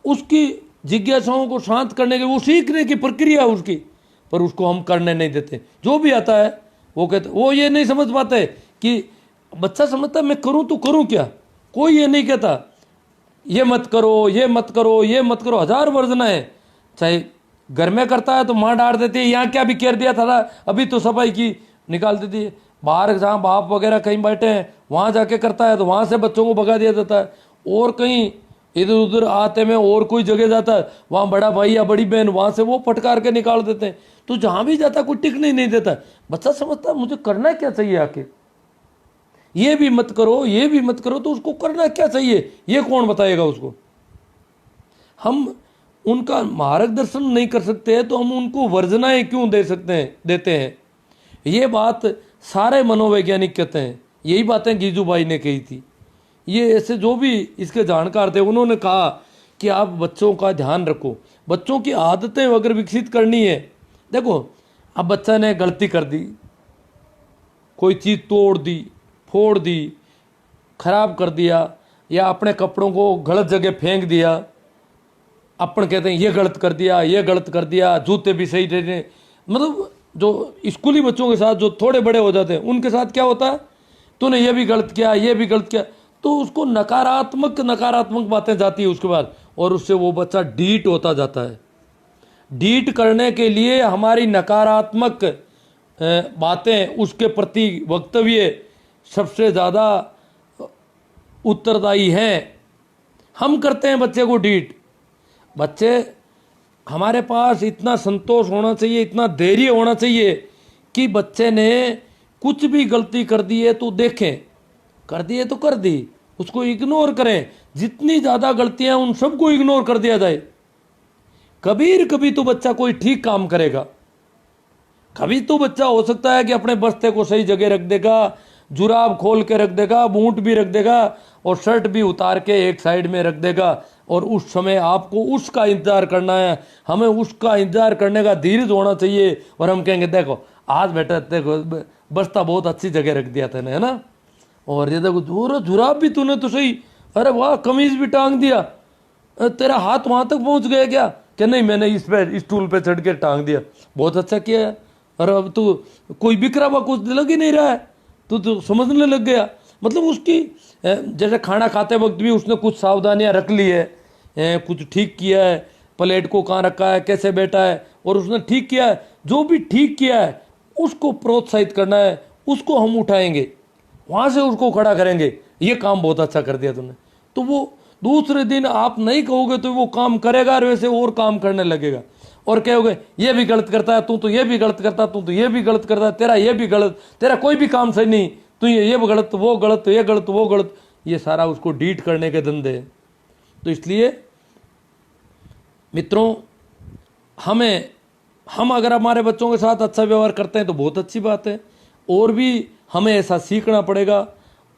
उसकी जिज्ञासाओं को शांत करने के, वो सीखने की प्रक्रिया है उसकी, पर उसको हम करने नहीं देते। जो भी आता है वो कहते, वो ये नहीं समझ पाते कि बच्चा समझता है मैं करूं तो करूं क्या। कोई ये नहीं कहता ये मत करो, ये मत करो, ये मत करो, हजार वर्जना है। चाहे घर में करता है तो माँ डांट देती है, यहाँ क्या भी कर दिया था, अभी तो सफाई की, निकाल देती है। बाहर जहाँ बाप वगैरह कहीं बैठे हैं वहाँ जाके करता है तो वहाँ से बच्चों को भगा दिया जाता है। और कहीं इधर उधर आते में और कोई जगह जाता है, वहाँ बड़ा भाई या बड़ी बहन, वहाँ से वो फटकार के निकाल देते हैं। तो जहाँ भी जाता कोई टिकने नहीं देता। बच्चा समझता है मुझे करना क्या चाहिए, आके ये भी मत करो, ये भी मत करो, तो उसको करना क्या चाहिए ये कौन बताएगा उसको। हम उनका मार्गदर्शन नहीं कर सकते तो हम उनको वर्जनाएं क्यों देते हैं। ये बात सारे मनोवैज्ञानिक कहते हैं, यही बातें गीजूबाई ने कही थी। ये ऐसे जो भी इसके जानकार थे उन्होंने कहा कि आप बच्चों का ध्यान रखो, बच्चों की आदतें अगर विकसित करनी है। देखो अब बच्चा ने गलती कर दी, कोई चीज़ तोड़ दी, फोड़ दी, खराब कर दिया, या अपने कपड़ों को गलत जगह फेंक दिया, अपन कहते हैं ये गलत कर दिया, ये गलत कर दिया, जूते भी सही देने। मतलब जो स्कूली बच्चों के साथ जो थोड़े बड़े हो जाते हैं उनके साथ क्या होता है, तूने ये भी गलत किया, ये भी गलत किया, तो उसको नकारात्मक बातें जाती है उसके बाद, और उससे वो बच्चा डीट होता जाता है। डीट करने के लिए हमारी नकारात्मक बातें, उसके प्रति वक्तव्य सबसे ज़्यादा उत्तरदायी हैं। हम करते हैं बच्चे को डीट। बच्चे, हमारे पास इतना संतोष होना चाहिए, इतना धैर्य होना चाहिए कि बच्चे ने कुछ भी गलती कर दी है तो देखें, कर दी है तो कर दी, उसको इग्नोर करें। जितनी ज़्यादा गलतियां उन सबको इग्नोर कर दिया जाए। कभी तो बच्चा कोई ठीक काम करेगा, कभी तो बच्चा हो सकता है कि अपने बस्ते को सही जगह रख देगा, जुराब खोल के रख देगा, बूट भी रख देगा, और शर्ट भी उतार के एक साइड में रख देगा। और उस समय आपको उसका इंतज़ार करना है, हमें उसका इंतज़ार करने का धीरज होना चाहिए। और हम कहेंगे देखो आज बेटा, देखो बस्ता बहुत अच्छी जगह रख दिया था, है ना, और ये देखो जुराब भी तूने तो सही, अरे वाह कमीज भी टांग दिया, तेरा हाथ वहाँ तक पहुँच गया क्या, कि नहीं मैंने इस टूल पे चढ़ के टांग दिया, बहुत अच्छा किया है। अरे अब तू कोई बिखरा हुआ कुछ लग ही नहीं रहा है, तू तो समझने लग गया। मतलब उसकी जैसे खाना खाते वक्त भी उसने कुछ सावधानियां रख ली है, कुछ ठीक किया है, प्लेट को कहाँ रखा है, कैसे बैठा है, और उसने ठीक किया है। जो भी ठीक किया है उसको प्रोत्साहित करना है, उसको हम उठाएंगे, वहाँ से उसको खड़ा करेंगे, ये काम बहुत अच्छा कर दिया तूने। तो वो दूसरे दिन आप नहीं कहोगे तो वो काम करेगा, और वैसे और काम करने लगेगा। और कहोगे ये भी गलत करता है, तू तो ये भी गलत करता है, तू तो ये भी गलत करता है, तेरा ये भी गलत, तेरा कोई भी काम सही नहीं, तू ये गलत, वो गलत, ये गलत, वो गलत, ये सारा उसको डीट करने के धंधे हैं। तो इसलिए मित्रों, हम अगर हमारे बच्चों के साथ अच्छा व्यवहार करते हैं तो बहुत अच्छी बात है, और भी हमें ऐसा सीखना पड़ेगा।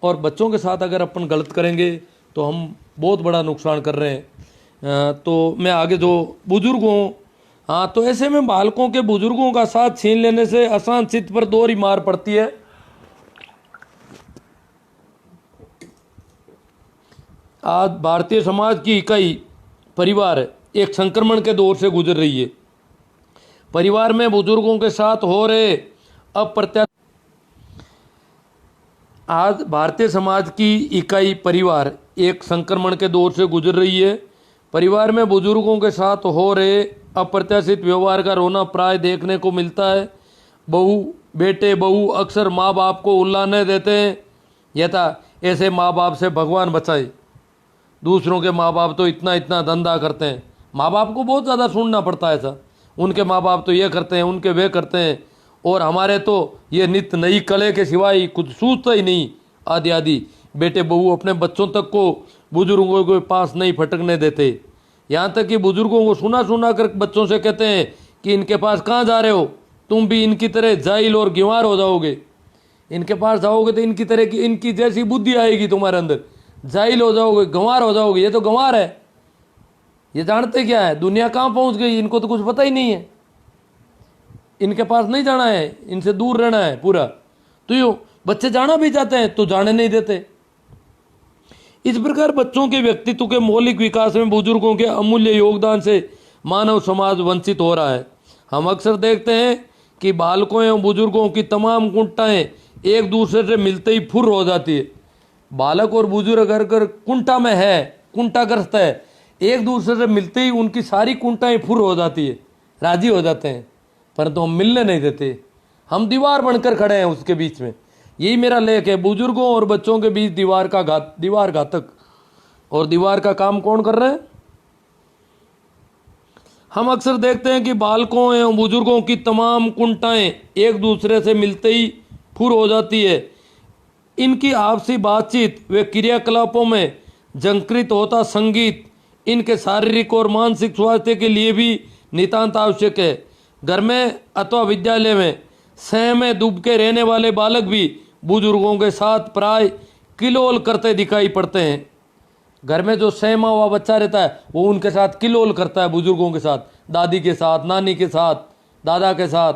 और बच्चों के साथ अगर अपन गलत करेंगे तो हम बहुत बड़ा नुकसान कर रहे हैं। तो मैं आगे जो बुजुर्गों, हाँ, तो ऐसे में बालकों के बुजुर्गों का साथ छीन लेने से आसान चित्त पर दोहरी मार पड़ती है। आज भारतीय समाज की इकाई परिवार एक संक्रमण के दौर से गुजर रही है। परिवार में बुजुर्गों के साथ हो रहे अप्रत्याशित। आज भारतीय समाज की इकाई परिवार एक संक्रमण के दौर से गुजर रही है। परिवार में बुजुर्गों के साथ हो रहे अप्रत्याशित व्यवहार का रोना प्राय देखने को मिलता है। बेटे बहू अक्सर माँ बाप को उल्लाने देते हैं, यथा ऐसे माँ बाप से भगवान बचाए। दूसरों के माँ बाप तो इतना इतना धंधा करते हैं, माँ बाप को बहुत ज़्यादा सुनना पड़ता है ऐसा, उनके माँ बाप तो ये करते हैं, उनके वे करते हैं, और हमारे तो ये नित्य नई कले के सिवाय कुछ सूझता ही नहीं, आदि आदि। बेटे बहू अपने बच्चों तक को बुजुर्गों के पास नहीं फटकने देते। यहाँ तक कि बुजुर्गों को सुना सुना कर बच्चों से कहते हैं कि इनके पास कहाँ जा रहे हो, तुम भी इनकी तरह जाहिल और गंवार हो जाओगे। इनके पास जाओगे तो इनकी तरह की इनकी जैसी बुद्धि आएगी तुम्हारे अंदर, जाहिल हो जाओगे, गंवार हो जाओगे। ये तो गंवार है, ये जानते क्या है, दुनिया कहाँ पहुँच गई, इनको तो कुछ पता ही नहीं है। इनके पास नहीं जाना है, इनसे दूर रहना है पूरा। तो यूँ बच्चे जाना भी चाहते हैं तो जाने नहीं देते। इस प्रकार बच्चों के व्यक्तित्व के मौलिक विकास में बुजुर्गों के अमूल्य योगदान से मानव समाज वंचित हो रहा है। हम अक्सर देखते हैं कि बालकों एवं बुजुर्गों की तमाम कुंठाएं एक दूसरे से मिलते ही फुर हो जाती है। बालक और बुजुर्ग अगर कुंठा में है, कुंठाग्रस्त है, एक दूसरे से मिलते ही उनकी सारी कुंठाएं फुर हो जाती है, राजी हो जाते हैं, परंतु हम मिलने नहीं देते। हम दीवार बनकर खड़े हैं उसके बीच में। यही मेरा लेख है, बुजुर्गों और बच्चों के बीच दीवार घातक। और दीवार का काम कौन कर रहे हैं? हम अक्सर देखते हैं कि बालकों एवं बुजुर्गों की तमाम कुंठाएं एक दूसरे से मिलते ही फुर हो जाती है। इनकी आपसी बातचीत व क्रियाकलापों में झंकृत होता संगीत इनके शारीरिक और मानसिक स्वास्थ्य के लिए भी नितांत आवश्यक है। घर में अथवा विद्यालय में स्नेह में डूब के रहने वाले बालक भी बुजुर्गों के साथ प्राय किलोल करते दिखाई पड़ते हैं। घर में जो सहमा हुआ बच्चा रहता है वो उनके साथ किलोल करता है, बुजुर्गों के साथ, दादी के साथ, नानी के साथ, दादा के साथ।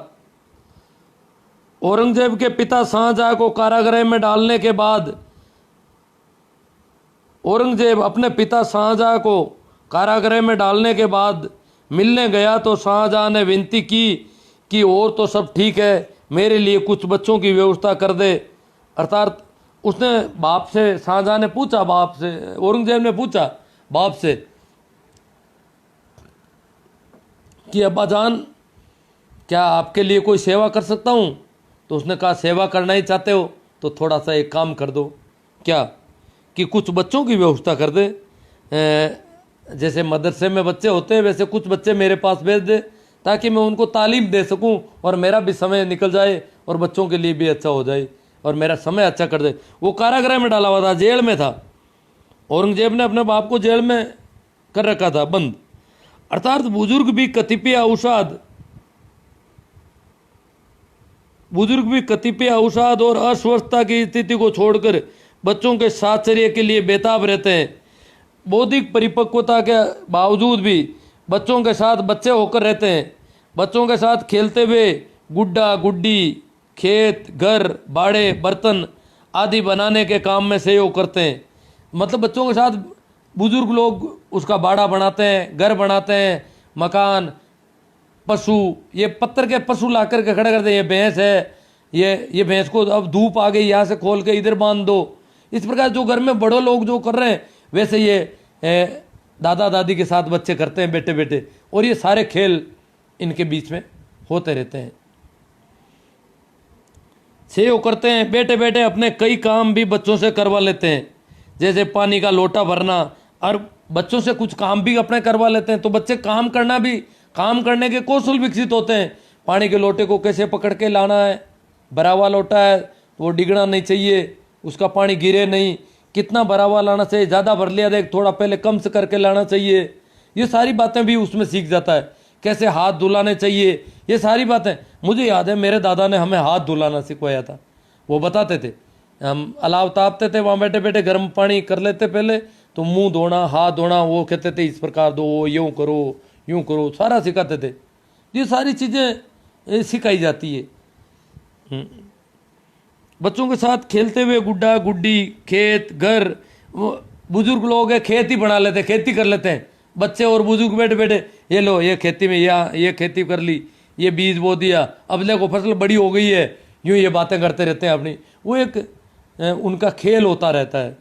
औरंगजेब के पिता शाहजहां को कारागृह में डालने के बाद औरंगजेब अपने पिता शाहजहां को कारागृह में डालने के बाद मिलने गया तो शाहजहां ने विनती की कि और तो सब ठीक है, मेरे लिए कुछ बच्चों की व्यवस्था कर दे। अर्थात उसने बाप से, शाहजहां ने पूछा बाप से, औरंगजेब ने पूछा बाप से कि अब्बा जान क्या आपके लिए कोई सेवा कर सकता हूँ? तो उसने कहा सेवा करना ही चाहते हो तो थोड़ा सा एक काम कर दो, क्या कि कुछ बच्चों की व्यवस्था कर दे। जैसे मदरसे में बच्चे होते हैं वैसे कुछ बच्चे मेरे पास भेज दे ताकि मैं उनको तालीम दे सकूं और मेरा भी समय निकल जाए और बच्चों के लिए भी अच्छा हो जाए और मेरा समय अच्छा कर दे। वो कारागृह में डाला हुआ था, जेल में था। औरंगजेब ने अपने बाप को जेल में कर रखा था बंद। अर्थात बुजुर्ग भी कतिपय अवसाद और अस्वस्थता की स्थिति को छोड़कर बच्चों के साथचर्य के लिए बेताब रहते हैं। बौद्धिक परिपक्वता के बावजूद भी बच्चों के साथ बच्चे होकर रहते हैं। बच्चों के साथ खेलते हुए गुड्डा गुड्डी, खेत, घर, बाड़े, बर्तन आदि बनाने के काम में सहयोग करते हैं। मतलब बच्चों के साथ बुजुर्ग लोग उसका बाड़ा बनाते हैं, घर बनाते हैं, मकान, पशु, ये पत्थर के पशु ला करके खड़े करते हैं। ये भैंस है, ये भैंस को अब धूप आ गई, यहाँ से खोल के इधर बांध दो। इस प्रकार जो घर में बड़े लोग जो कर रहे हैं वैसे ये दादा दादी के साथ बच्चे करते हैं, बेटे बेटे। और ये सारे खेल इनके बीच में होते रहते हैं, सहयोग करते हैं। बेटे बेटे अपने कई काम भी बच्चों से करवा लेते हैं, जैसे पानी का लोटा भरना, और बच्चों से कुछ काम भी अपने करवा लेते हैं। तो बच्चे काम करने के कौशल विकसित होते हैं। पानी के लोटे को कैसे पकड़ के लाना है, भरा हुआ लोटा है तो वो डिगना नहीं चाहिए, उसका पानी गिरे नहीं, कितना भरा हुआ लाना चाहिए, ज़्यादा भर लिया देख थोड़ा पहले कम से करके लाना चाहिए। ये सारी बातें भी उसमें सीख जाता है। कैसे हाथ धुलाने चाहिए, ये सारी बातें। मुझे याद है मेरे दादा ने हमें हाथ धुलाना सिखवाया था। वो बताते थे, हम अलाव तापते थे वहाँ बैठे बैठे, गर्म पानी कर लेते पहले, तो मुंह धोना, हाथ धोना, वो कहते थे इस प्रकार दो, यूँ करो, सारा सिखाते थे। ये सारी चीज़ें सिखाई जाती है। बच्चों के साथ खेलते हुए गुड्डा गुड्डी, खेत, घर, बुजुर्ग लोग हैं खेत ही बना लेते हैं, खेती कर लेते हैं। बच्चे और बुजुर्ग बैठे बैठे ये लो ये खेती में ये खेती कर ली, ये बीज बो दिया, अब देखो फसल बड़ी हो गई है, यूँ ये बातें करते रहते हैं अपनी। वो एक उनका खेल होता रहता है।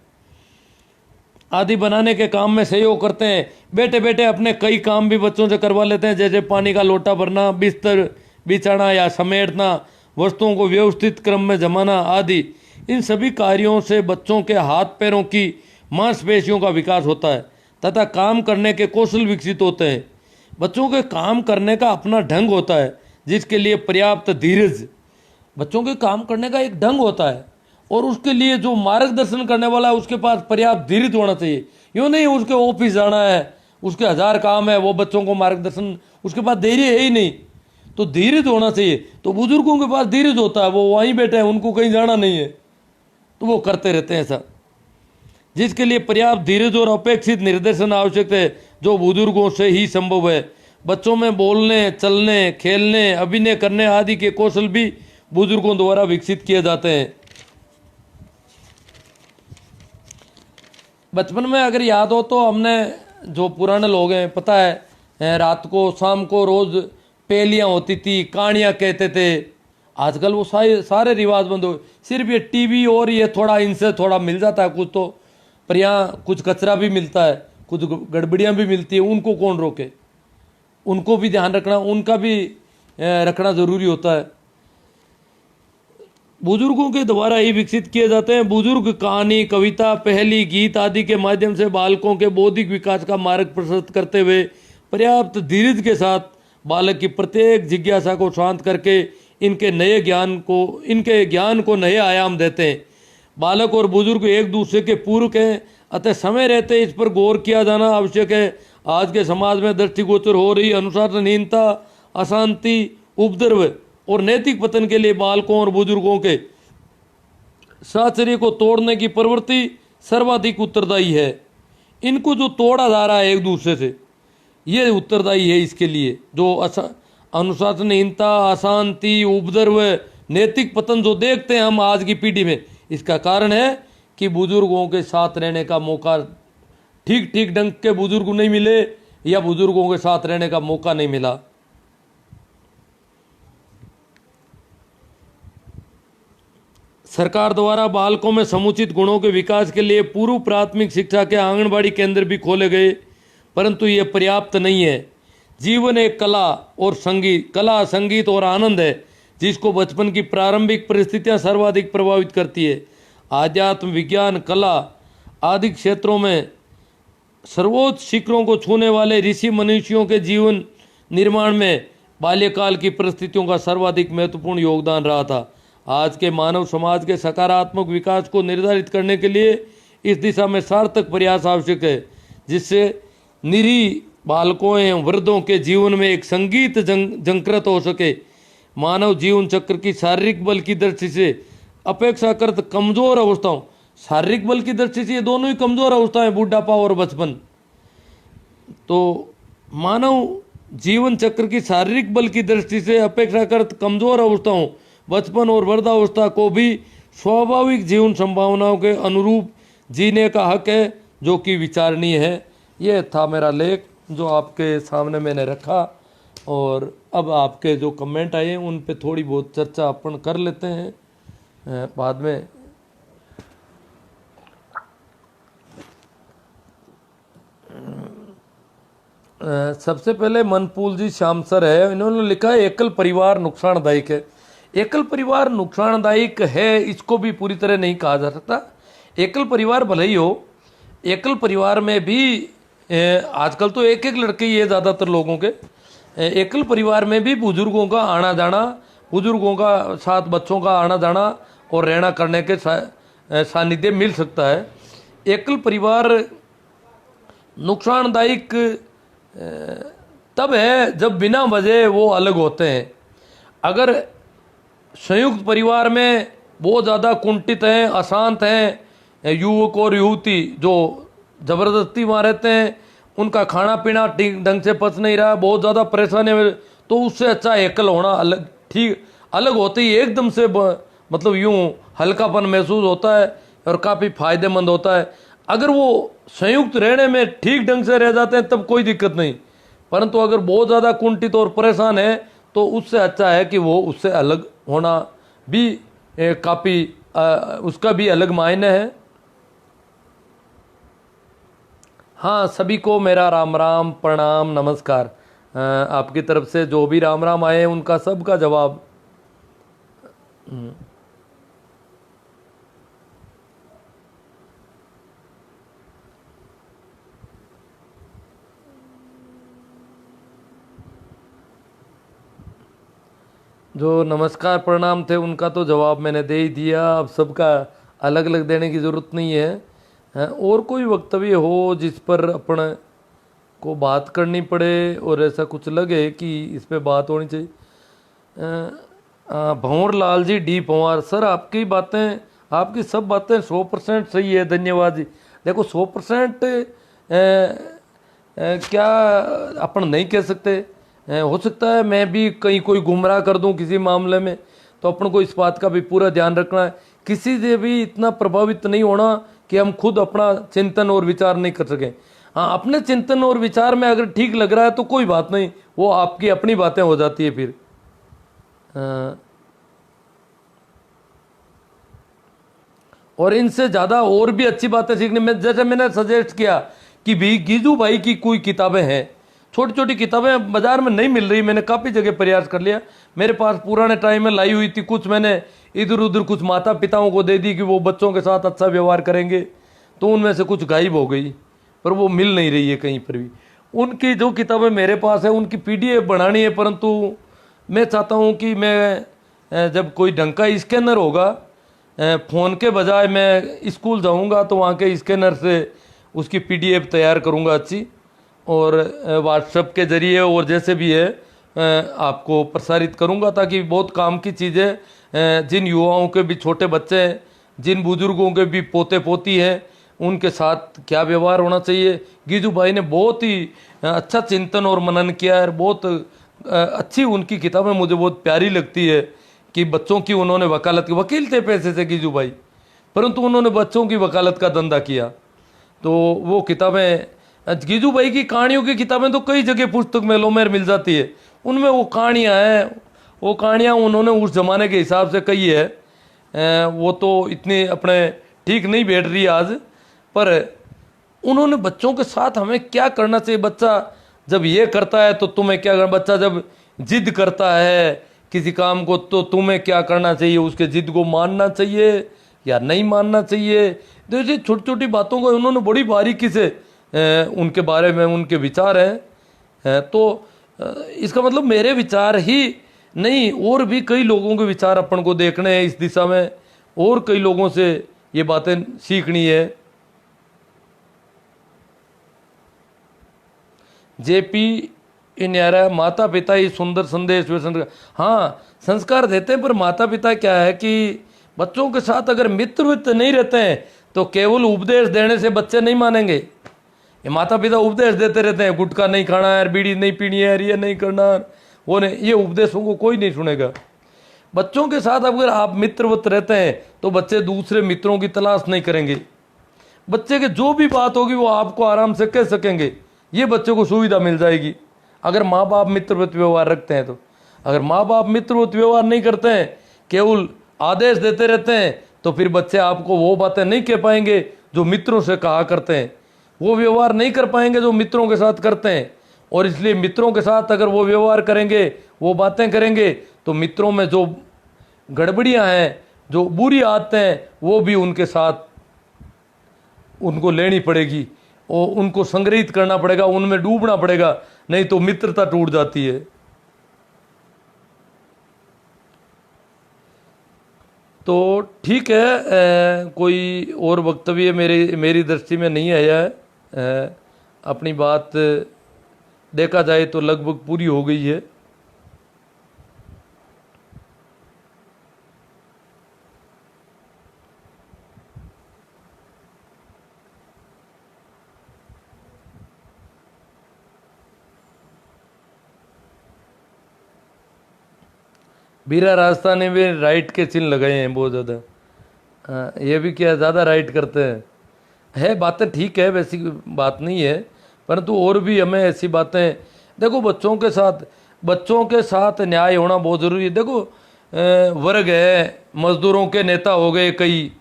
आदि बनाने के काम में सहयोग करते हैं। बेटे बेटे अपने कई काम भी बच्चों से करवा लेते हैं, जैसे पानी का लोटा भरना, बिस्तर बिछाना या समेटना, वस्तुओं को व्यवस्थित क्रम में जमाना आदि। इन सभी कार्यों से बच्चों के हाथ पैरों की मांसपेशियों का विकास होता है तथा काम करने के कौशल विकसित होते हैं। बच्चों के काम करने का अपना ढंग होता है, जिसके लिए पर्याप्त धीरज, बच्चों के काम करने का एक ढंग होता है और उसके लिए जो मार्गदर्शन करने वाला है उसके पास पर्याप्त धीरज होना चाहिए। यूँ नहीं उसके ऑफिस जाना है, उसके 1000 काम है, वो बच्चों को मार्गदर्शन, उसके पास धैर्य है ही नहीं, तो धीरज होना चाहिए। तो बुजुर्गों के पास धीरज होता है, वो वहीं बैठे हैं, उनको कहीं जाना नहीं है, तो वो करते रहते हैं ऐसा, जिसके लिए पर्याप्त धीरज और अपेक्षित निर्देशन आवश्यक है, जो बुजुर्गों से ही संभव है। बच्चों में बोलने, चलने, खेलने, अभिनय करने आदि के कौशल भी बुजुर्गों द्वारा विकसित किए जाते हैं। बचपन में अगर याद हो तो हमने, जो पुराने लोग हैं, पता है रात को शाम को रोज पहेलियाँ होती थी, कहानियाँ कहते थे। आजकल वो सारे रिवाज बंद हो, सिर्फ ये टीवी और ये थोड़ा इनसे थोड़ा मिल जाता है कुछ तो, पर यहाँ कुछ कचरा भी मिलता है, कुछ गड़बड़ियाँ भी मिलती है, उनको कौन रोके? उनको भी ध्यान रखना, उनका भी रखना ज़रूरी होता है। बुजुर्गों के द्वारा ही विकसित किए जाते हैं। बुजुर्ग कहानी, कविता, पहेली, गीत आदि के माध्यम से बालकों के बौद्धिक विकास का मार्ग प्रशस्त करते हुए पर्याप्त धीरज के साथ बालक की प्रत्येक जिज्ञासा को शांत करके इनके ज्ञान को नए आयाम देते हैं। बालक और बुजुर्ग एक दूसरे के पूरक हैं, अतः समय रहते इस पर गौर किया जाना आवश्यक है। आज के समाज में दृष्टिगोचर हो रही अनुशासनहीनता, अशांति, उपद्रव और नैतिक पतन के लिए बालकों और बुजुर्गों के साहचर्य को तोड़ने की प्रवृत्ति सर्वाधिक उत्तरदायी है। इनको जो तोड़ा जा रहा है एक दूसरे से, ये उत्तरदायी है इसके लिए। जो अनुशासनहीनता, अशांति, उपद्रव, नैतिक पतन जो देखते हैं हम आज की पीढ़ी में, इसका कारण है कि बुजुर्गों के साथ रहने का मौका, ठीक ढंग के बुजुर्ग नहीं मिले या बुजुर्गों के साथ रहने का मौका नहीं मिला। सरकार द्वारा बालकों में समुचित गुणों के विकास के लिए पूर्व प्राथमिक शिक्षा के आंगनबाड़ी केंद्र भी खोले गए, परंतु ये पर्याप्त नहीं है। जीवन एक कला, संगीत और आनंद है, जिसको बचपन की प्रारंभिक परिस्थितियां सर्वाधिक प्रभावित करती है। आध्यात्म, विज्ञान, कला आदि क्षेत्रों में सर्वोच्च शिखरों को छूने वाले ऋषि मनुष्यों के जीवन निर्माण में बाल्यकाल की परिस्थितियों का सर्वाधिक महत्वपूर्ण योगदान रहा था। आज के मानव समाज के सकारात्मक विकास को निर्धारित करने के लिए इस दिशा में सार्थक प्रयास आवश्यक है, जिससे निरीह बालकों एवं वृद्धों के जीवन में एक संगीत झंकृत हो सके। मानव जीवन चक्र की शारीरिक बल की दृष्टि से अपेक्षाकृत कमजोर अवस्थाओं, शारीरिक बल की दृष्टि से ये दोनों ही कमजोर अवस्थाएं, बुढ़ापा और बचपन। तो मानव जीवन चक्र की शारीरिक बल की दृष्टि से अपेक्षाकृत कमजोर अवस्थाओं, बचपन और वृद्धावस्था को भी स्वाभाविक जीवन संभावनाओं के अनुरूप जीने का हक है, जो कि विचारणीय है। ये था मेरा लेख जो आपके सामने मैंने रखा, और अब आपके जो कमेंट आए उन पे थोड़ी बहुत चर्चा अपन कर लेते हैं बाद में। सबसे पहले मनपूल जी श्याम सर है, इन्होंने लिखा है एकल परिवार नुकसानदायक है। एकल परिवार नुकसानदायक है, इसको भी पूरी तरह नहीं कहा जा सकता। एकल परिवार भले ही हो, एकल परिवार में भी आजकल तो एक लड़के ही है ज़्यादातर लोगों के। एकल परिवार में भी बुजुर्गों का आना जाना, बुजुर्गों का साथ बच्चों का आना जाना और रहना करने के सानिध्य मिल सकता है। एकल परिवार नुकसानदायक तब है जब बिना वजह वो अलग होते हैं। अगर संयुक्त परिवार में बहुत ज़्यादा कुंठित हैं, अशांत हैं, युवक और युवती जो ज़बरदस्ती वहाँ रहते हैं, उनका खाना पीना ठीक ढंग से पच नहीं रहा, बहुत ज़्यादा परेशानी है, तो उससे अच्छा एकल होना अलग होते ही एकदम से मतलब यूँ हल्कापन महसूस होता है और काफ़ी फायदेमंद होता है। अगर वो संयुक्त रहने में ठीक ढंग से रह जाते हैं तब कोई दिक्कत नहीं, परंतु अगर बहुत ज़्यादा कुंठित और परेशान है तो उससे अच्छा है कि वो उससे अलग होना भी काफ़ी उसका भी अलग मायने है। हाँ, सभी को मेरा राम राम प्रणाम नमस्कार। आपकी तरफ से जो भी राम राम आए उनका सबका जवाब। जो नमस्कार प्रणाम थे उनका तो जवाब मैंने दे ही दिया, अब सबका अलग अलग देने की ज़रूरत नहीं है। और कोई वक्तव्य हो जिस पर अपन को बात करनी पड़े और ऐसा कुछ लगे कि इस पे बात होनी चाहिए। Bhanwar Lal G D Panwar, sir आपकी बातें, आपकी सब बातें 100% सही है, धन्यवाद जी। देखो 100% क्या अपन नहीं कह सकते, हो सकता है मैं भी कहीं कोई गुमराह कर दूं किसी मामले में, तो अपन को इस बात का भी पूरा ध्यान रखना है। किसी से भी इतना प्रभावित नहीं होना कि हम खुद अपना चिंतन और विचार नहीं कर सकें। हाँ, अपने चिंतन और विचार में अगर ठीक लग रहा है तो कोई बात नहीं, वो आपकी अपनी बातें हो जाती है फिर। और इनसे ज़्यादा और भी अच्छी बातें सीखने में, जैसे मैंने सजेस्ट किया कि भी गीजू भाई की कोई किताबें हैं, छोटी छोटी किताबें बाजार में नहीं मिल रही, मैंने काफ़ी जगह प्रयास कर लिया, मेरे पास पुराने टाइम में लाई हुई थी, कुछ मैंने इधर उधर कुछ माता पिताओं को दे दी कि वो बच्चों के साथ अच्छा व्यवहार करेंगे, तो उनमें से कुछ गायब हो गई, पर वो मिल नहीं रही है कहीं पर भी। उनकी जो किताबें मेरे पास है उनकी PDF बनानी है, परंतु मैं चाहता हूँ कि मैं जब कोई ढंग का स्कैनर होगा, फ़ोन के बजाय मैं स्कूल जाऊंगा तो वहाँ के स्कैनर से उसकी PDF तैयार करूंगा अच्छी, और व्हाट्सएप के ज़रिए और जैसे भी है आपको प्रसारित करूंगा, ताकि बहुत काम की चीज़ें जिन युवाओं के भी छोटे बच्चे हैं, जिन बुजुर्गों के भी पोते पोती हैं, उनके साथ क्या व्यवहार होना चाहिए। गीजू भाई ने बहुत ही अच्छा चिंतन और मनन किया है, बहुत अच्छी उनकी किताबें मुझे बहुत प्यारी लगती है कि बच्चों की उन्होंने वकालत की, वकील थे पैसे से गीजू भाई, परंतु उन्होंने बच्चों की वकालत का धंधा किया। तो वो किताबें, गीजू भाई की कहानियों की किताबें तो कई जगह पुस्तक मेलों में मिल जाती है, उनमें वो कहानियाँ हैं, वो कहानियाँ उन्होंने उस ज़माने के हिसाब से कही है, वो तो इतनी अपने ठीक नहीं बैठ रही आज, पर उन्होंने बच्चों के साथ हमें क्या करना चाहिए, बच्चा जब ये करता है तो तुम्हें क्या करना, बच्चा जब जिद करता है किसी काम को तो तुम्हें क्या करना चाहिए, उसके जिद को मानना चाहिए या नहीं मानना चाहिए। तो ऐसी छोटी छोटी बातों को उन्होंने बड़ी बारीकी से उनके बारे में उनके विचार हैं। तो इसका मतलब मेरे विचार ही नहीं, और भी कई लोगों के विचार अपन को देखने हैं इस दिशा में, और कई लोगों से ये बातें सीखनी है। JP इन्यारा, माता पिता ही सुंदर संदेश वे संस्कार, हाँ संस्कार देते हैं, पर माता पिता क्या है कि बच्चों के साथ अगर मित्र नहीं रहते हैं तो केवल उपदेश देने से बच्चे नहीं मानेंगे। ये माता पिता उपदेश देते रहते हैं, गुटखा नहीं खाना है, बीड़ी नहीं पीनी है, ये नहीं करना, वो नहीं, ये उपदेशों को कोई नहीं सुनेगा। बच्चों के साथ अगर आप मित्रवत रहते हैं तो बच्चे दूसरे मित्रों की तलाश नहीं करेंगे, बच्चे के जो भी बात होगी वो आपको आराम से कह सकेंगे, ये बच्चे को सुविधा मिल जाएगी अगर माँ बाप मित्रवत व्यवहार रखते हैं। तो अगर माँ बाप मित्रवत व्यवहार नहीं करते हैं, केवल आदेश देते रहते हैं, तो फिर बच्चे आपको वो बातें नहीं कह पाएंगे जो मित्रों से कहा करते हैं, वो व्यवहार नहीं कर पाएंगे जो मित्रों के साथ करते हैं। और इसलिए मित्रों के साथ अगर वो व्यवहार करेंगे, वो बातें करेंगे, तो मित्रों में जो गड़बड़ियाँ हैं, जो बुरी आदतें हैं, वो भी उनके साथ उनको लेनी पड़ेगी और उनको संग्रहित करना पड़ेगा, उनमें डूबना पड़ेगा, नहीं तो मित्रता टूट जाती है। तो ठीक है, कोई और वक्तव्य मेरी दृष्टि में नहीं आया है। अपनी बात देखा जाए तो लगभग पूरी हो गई है। बीरा राजस्थानी में राइट के चिन्ह लगाए हैं बहुत ज़्यादा। ये भी क्या ज़्यादा राइट करते हैं, है बातें ठीक है, वैसी बात नहीं है, परंतु और भी हमें ऐसी बातें, देखो बच्चों के साथ, बच्चों के साथ न्याय होना बहुत ज़रूरी है। देखो वर्ग है, मजदूरों के नेता हो गए कई,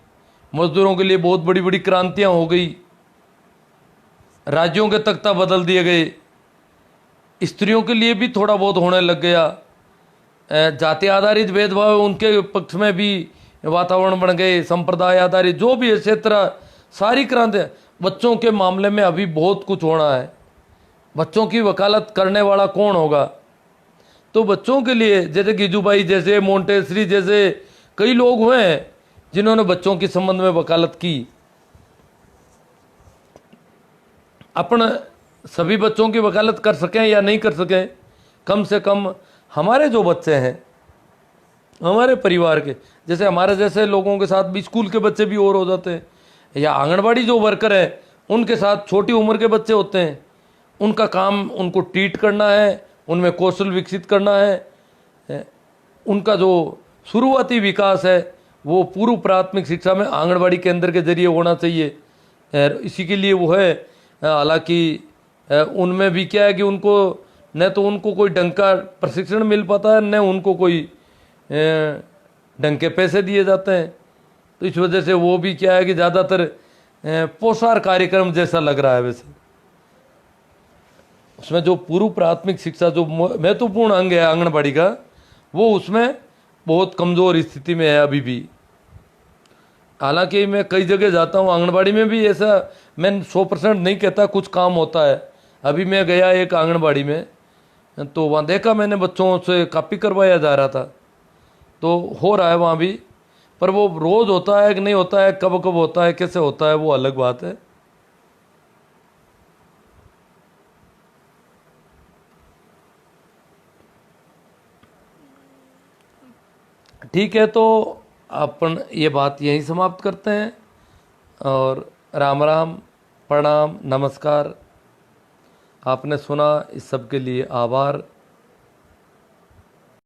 मजदूरों के लिए बहुत बड़ी बड़ी क्रांतियां हो गई, राज्यों के तख्ता बदल दिए गए, स्त्रियों के लिए भी थोड़ा बहुत होने लग गया, जाति आधारित भेदभाव उनके पक्ष में भी वातावरण बन गए, संप्रदाय आधारित जो भी है क्षेत्र, सारी क्रांतियाँ। बच्चों के मामले में अभी बहुत कुछ होना है। बच्चों की वकालत करने वाला कौन होगा? तो बच्चों के लिए जैसे गिजूभाई जैसे, मोंटेसरी जैसे कई लोग हुए हैं जिन्होंने बच्चों के संबंध में वकालत की। अपन सभी बच्चों की वकालत कर सकें या नहीं कर सकें, कम से कम हमारे जो बच्चे हैं, हमारे परिवार के, जैसे हमारे जैसे लोगों के साथ भी स्कूल के बच्चे भी और हो जाते हैं, या आंगनबाड़ी जो वर्कर है उनके साथ छोटी उम्र के बच्चे होते हैं, उनका काम उनको ट्रीट करना है, उनमें कौशल विकसित करना है। उनका जो शुरुआती विकास है वो पूर्व प्राथमिक शिक्षा में आंगनबाड़ी केंद्र के जरिए होना चाहिए। इसी के लिए वो है, हालांकि उनमें भी क्या है कि उनको न तो उनको कोई ढंग का प्रशिक्षण मिल पाता है, न उनको कोई ढंग के पैसे दिए जाते हैं। तो इस वजह से वो भी क्या है कि ज़्यादातर पोषार कार्यक्रम जैसा लग रहा है। वैसे उसमें जो पूर्व प्राथमिक शिक्षा जो महत्वपूर्ण अंग है आंगनबाड़ी का, वो उसमें बहुत कमज़ोर स्थिति में है अभी भी। हालांकि मैं कई जगह जाता हूँ, आंगनबाड़ी में भी ऐसा, मैं 100% नहीं कहता, कुछ काम होता है। अभी मैं गया एक आंगनबाड़ी में, तो वहाँ देखा मैंने बच्चों से कॉपी करवाया जा रहा था, तो हो रहा है वहाँ भी। पर वो रोज़ होता है कि नहीं होता है, कब कब होता है, कैसे होता है, वो अलग बात है। ठीक है, तो अपन ये बात यहीं समाप्त करते हैं, और राम राम, प्रणाम, नमस्कार। आपने सुना, इस सब के लिए आभार।